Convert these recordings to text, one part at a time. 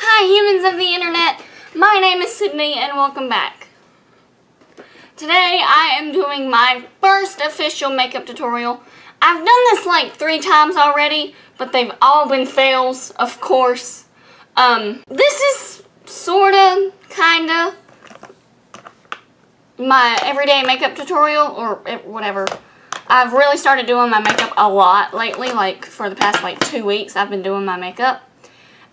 Hi humans of the internet, my name is Sydney and welcome back. Today I am doing my first official makeup tutorial. I've done this like 3 times already, but they've all been fails, of course. This is sorta, kinda, my everyday makeup tutorial, or whatever. I've really started doing my makeup a lot lately, like for the past like 2 weeks I've been doing my makeup.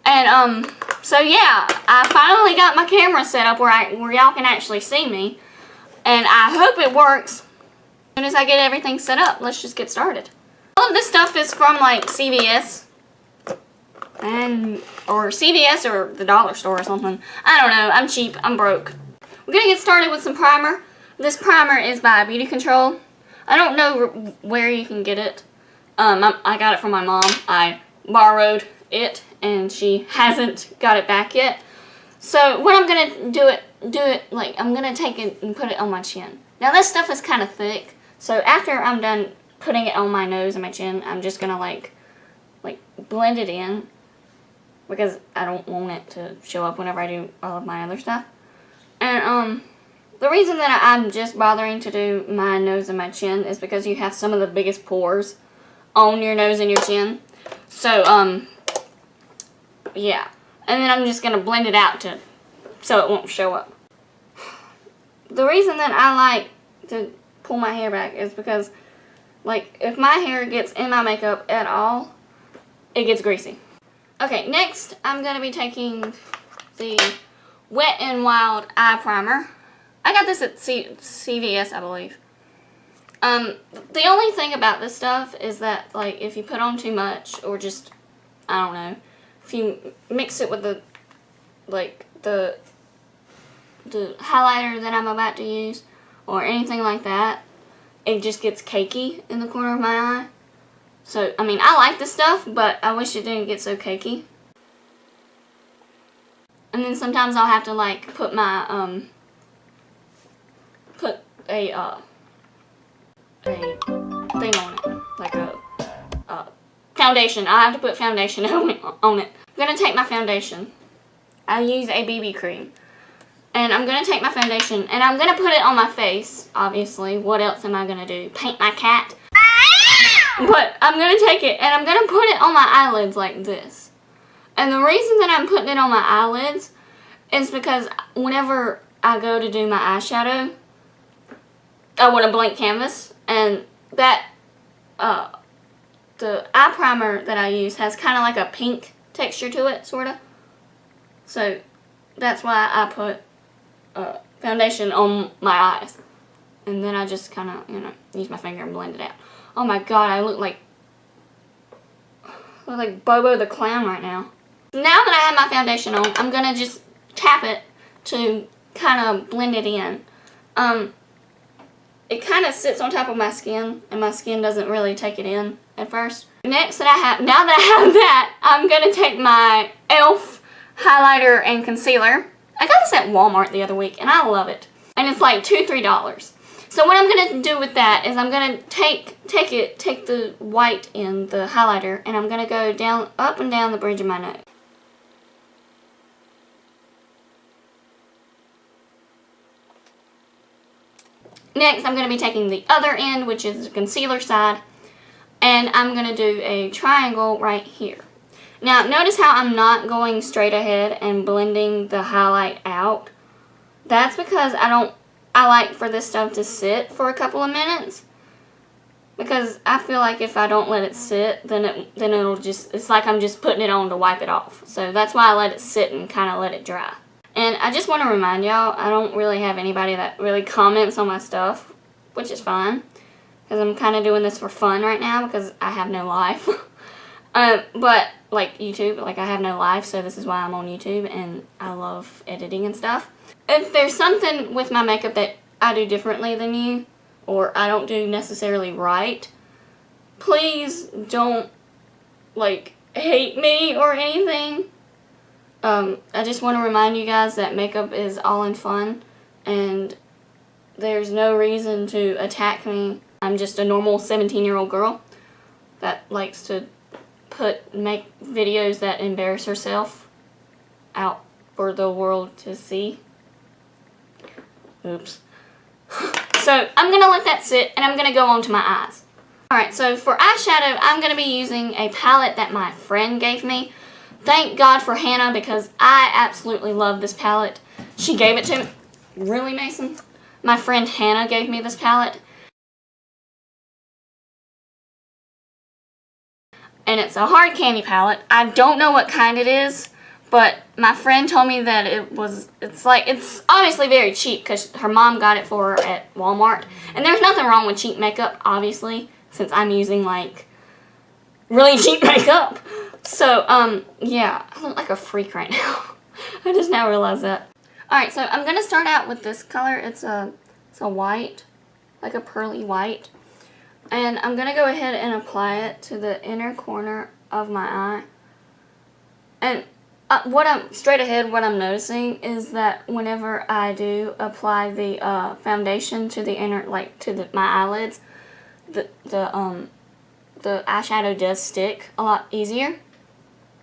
And so yeah, I finally got my camera set up where y'all can actually see me. And I hope it works. As soon as I get everything set up, let's just get started. All of this stuff is from like CVS. Or CVS or the dollar store or something. I don't know, I'm cheap, I'm broke. We're gonna get started with some primer. This primer is by Beauty Control. I don't know where you can get it. I got it from my mom. I borrowed it and she hasn't got it back yet. So what I'm gonna do it like I'm gonna take it and put it on my chin. Now this stuff is kind of thick, so after I'm done putting it on my nose and my chin, I'm just gonna like blend it in because I don't want it to show up whenever I do all of my other stuff. And the reason that I'm just bothering to do my nose and my chin is because you have some of the biggest pores on your nose and your chin. So yeah. And then I'm just going to blend it out so it won't show up. The reason that I like to pull my hair back is because, like, if my hair gets in my makeup at all, it gets greasy. Okay, next I'm going to be taking the Wet n Wild Eye Primer. I got this at CVS, I believe. The only thing about this stuff is that, like, if you put on too much, or just, I don't know, if you mix it with the highlighter that I'm about to use, or anything like that, it just gets cakey in the corner of my eye. So, I mean, I like this stuff, but I wish it didn't get so cakey. And then sometimes I'll have to, like, put my, put a thing on it, like a foundation. I have to put foundation on it. I'm going to take my foundation. I use a BB cream. And I'm going to take my foundation and I'm going to put it on my face, obviously. What else am I going to do? Paint my cat? But I'm going to take it and I'm going to put it on my eyelids like this. And the reason that I'm putting it on my eyelids is because whenever I go to do my eyeshadow, I want a blank canvas, and that the eye primer that I use has kind of like a pink texture to it, sort of. So that's why I put foundation on my eyes, and then I just kind of, you know, use my finger and blend it out. Oh my god, I look like Bobo the Clown right now. Now that I have my foundation on, I'm gonna just tap it to kind of blend it in. It kind of sits on top of my skin, and my skin doesn't really take it in at first. Next now that I have that, I'm going to take my e.l.f. highlighter and concealer. I got this at Walmart the other week, and I love it. And it's like $2-3. So what I'm going to do with that is I'm going to take the white in the highlighter, and I'm going to go up and down the bridge of my nose. Next, I'm going to be taking the other end, which is the concealer side, and I'm going to do a triangle right here. Now, notice how I'm not going straight ahead and blending the highlight out. That's because I like for this stuff to sit for a couple of minutes, because I feel like if I don't let it sit, then it'll just, it's like I'm just putting it on to wipe it off. So that's why I let it sit and kind of let it dry. And I just want to remind y'all, I don't really have anybody that really comments on my stuff, which is fine, because I'm kind of doing this for fun right now because I have no life. But, like YouTube, like I have no life, so this is why I'm on YouTube, and I love editing and stuff. If there's something with my makeup that I do differently than you, or I don't do necessarily right, please don't, like, hate me or anything. I just want to remind you guys that makeup is all in fun, and there's no reason to attack me. I'm just a normal 17-year-old girl that likes to make videos that embarrass herself out for the world to see. Oops. So I'm going to let that sit, and I'm going to go on to my eyes. Alright, so for eyeshadow, I'm going to be using a palette that my friend gave me. Thank God for Hannah, because I absolutely love this palette. She gave it to me. Really, Mason? My friend Hannah gave me this palette. And it's a hard candy palette. I don't know what kind it is, but my friend told me that it's obviously very cheap because her mom got it for her at Walmart. And there's nothing wrong with cheap makeup, obviously, since I'm using, like, really cheap makeup. So, yeah, I look like a freak right now. I just now realized that. Alright, so I'm going to start out with this color. It's a white, like a pearly white. And I'm going to go ahead and apply it to the inner corner of my eye. And what I'm noticing is that whenever I do apply the foundation to the inner, like to my eyelids, the eyeshadow does stick a lot easier.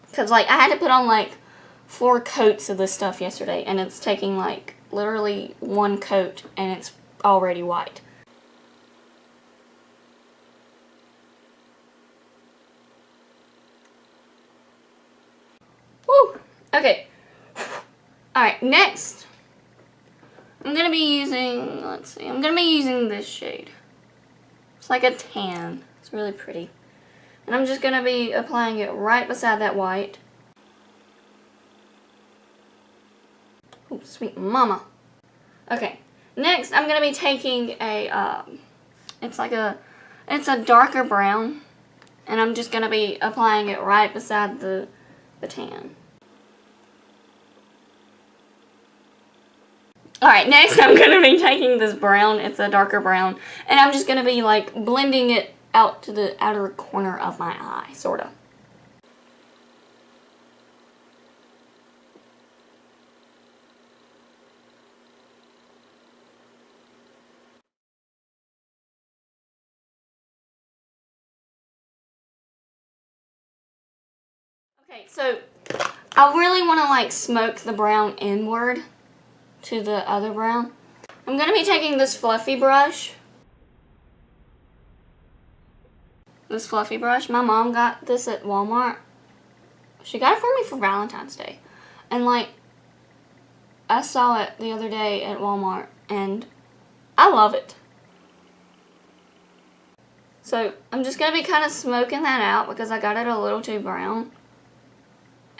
Because, like, I had to put on, like, 4 coats of this stuff yesterday, and it's taking, like, literally 1 coat, and it's already white. Woo! Okay. Alright, next, I'm going to be using, I'm going to be using this shade. It's like a tan. It's really pretty. And I'm just going to be applying it right beside that white. Oh, sweet mama. Okay. Next, I'm going to be taking a, it's a darker brown. And I'm just going to be applying it right beside the tan. Alright, next I'm going to be taking this brown. It's a darker brown. And I'm just going to be, like, blending it out to the outer corner of my eye, sort of. Okay, so I really want to, like, smoke the brown inward to the other brown. I'm going to be taking this fluffy brush. My mom got this at Walmart. She got it for me for Valentine's Day. And, like, I saw it the other day at Walmart, and I love it. So, I'm just going to be kind of smoking that out because I got it a little too brown.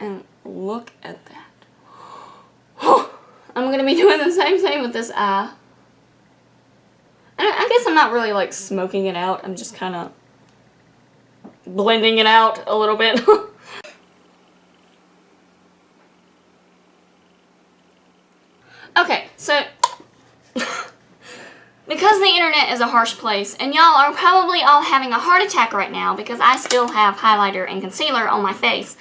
And look at that. I'm going to be doing the same thing with this eye. And I guess I'm not really, like, smoking it out. I'm just kind of blending it out a little bit. Okay, so because the internet is a harsh place, and y'all are probably all having a heart attack right now because I still have highlighter and concealer on my face,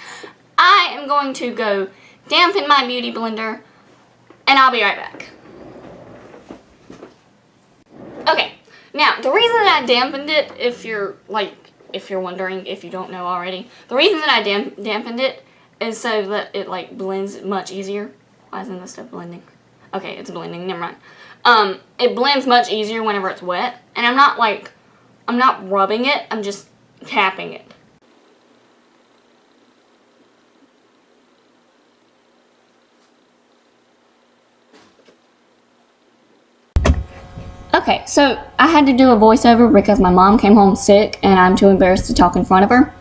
I am going to go dampen my beauty blender, and I'll be right back. Okay, now the reason that I dampened it, if you're wondering, if you don't know already, the reason that I dampened it is so that it, like, blends much easier. Why isn't this stuff blending? Okay, it's blending, never mind. It blends much easier whenever it's wet, and I'm not rubbing it, I'm just tapping it. Okay, so I had to do a voiceover because my mom came home sick and I'm too embarrassed to talk in front of her.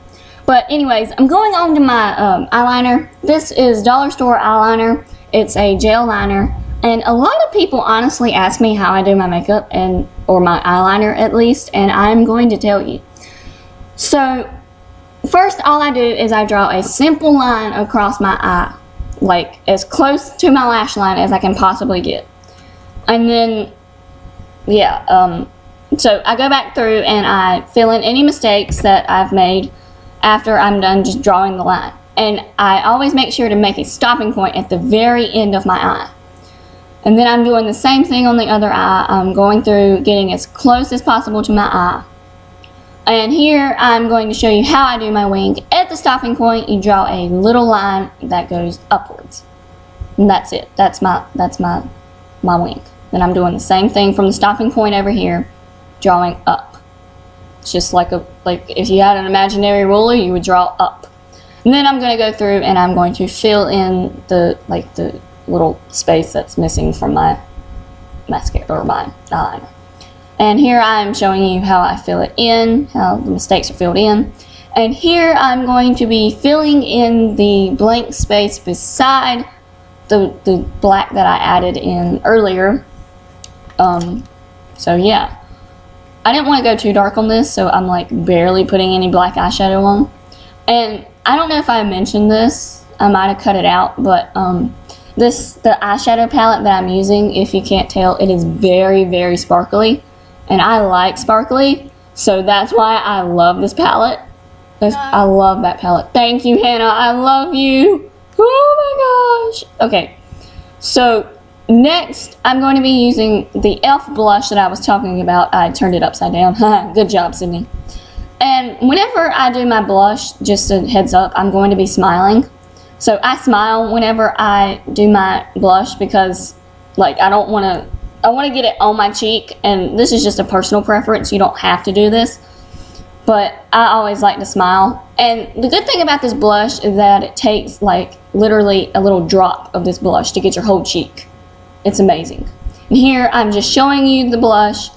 But anyways, I'm going on to my eyeliner. This is Dollar Store eyeliner. It's a gel liner. And a lot of people honestly ask me how I do my makeup, or my eyeliner at least, and I'm going to tell you. So, first all I do is I draw a simple line across my eye. Like, as close to my lash line as I can possibly get. And then, yeah, so I go back through and I fill in any mistakes that I've made after I'm done just drawing the line. And I always make sure to make a stopping point at the very end of my eye. And then I'm doing the same thing on the other eye. I'm going through getting as close as possible to my eye. And here I'm going to show you how I do my wing. At the stopping point, you draw a little line that goes upwards. And that's it. That's my wing. Then I'm doing the same thing from the stopping point over here, drawing up. It's just like if you had an imaginary ruler, you would draw up. And then I'm going to go through and I'm going to fill in the little space that's missing from my mascara or my eyeliner. And here I'm showing you how I fill it in, how the mistakes are filled in. And here I'm going to be filling in the blank space beside the black that I added in earlier. So yeah, I didn't want to go too dark on this, so I'm like barely putting any black eyeshadow on. And I don't know if I mentioned this, I might have cut it out, but the eyeshadow palette that I'm using, if you can't tell, it is very, very sparkly, and I like sparkly, so that's why I love this palette. I love that palette. Thank you, Hannah. I love you. Oh my gosh. Okay, so next I'm going to be using the e.l.f. blush that I was talking about. I turned it upside down. Good job, Sydney. And whenever I do my blush, just a heads up, I'm going to be smiling. So I smile whenever I do my blush because, like, I want to get it on my cheek, and this is just a personal preference. You don't have to do this, but I always like to smile. And the good thing about this blush is that it takes, like, literally a little drop of this blush to get your whole cheek. It's amazing. And here I'm just showing you the blush.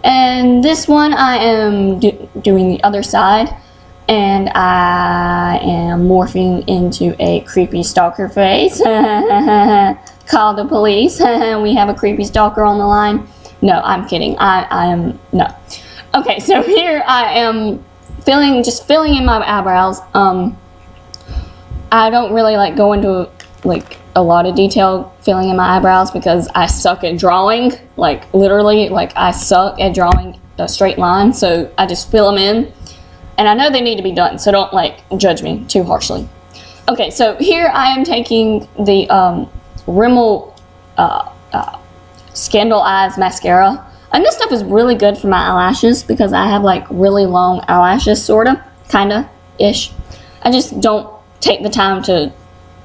And this one I am doing the other side, and I am morphing into a creepy stalker face. Call the police. We have a creepy stalker on the line. No, I'm kidding. I am, no. Okay, so here I am just filling in my eyebrows. I don't really like go into like a lot of detail filling in my eyebrows because I suck at drawing, like literally, like I suck at drawing a straight line, so I just fill them in, and I know they need to be done, so don't like judge me too harshly. Okay, so here I am taking the Rimmel Scandal Eyes mascara, and this stuff is really good for my eyelashes because I have like really long eyelashes, sorta, kinda, ish. I just don't take the time to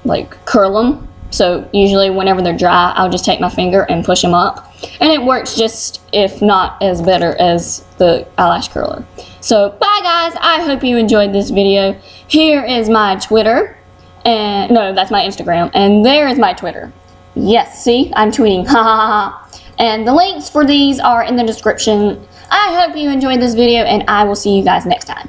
like curl them. So usually whenever they're dry, I'll just take my finger and push them up. And it works just, if not as better as the eyelash curler. So bye guys, I hope you enjoyed this video. Here is my Twitter. And no, that's my Instagram. And there is my Twitter. Yes, see, I'm tweeting, ha ha ha. And the links for these are in the description. I hope you enjoyed this video, and I will see you guys next time.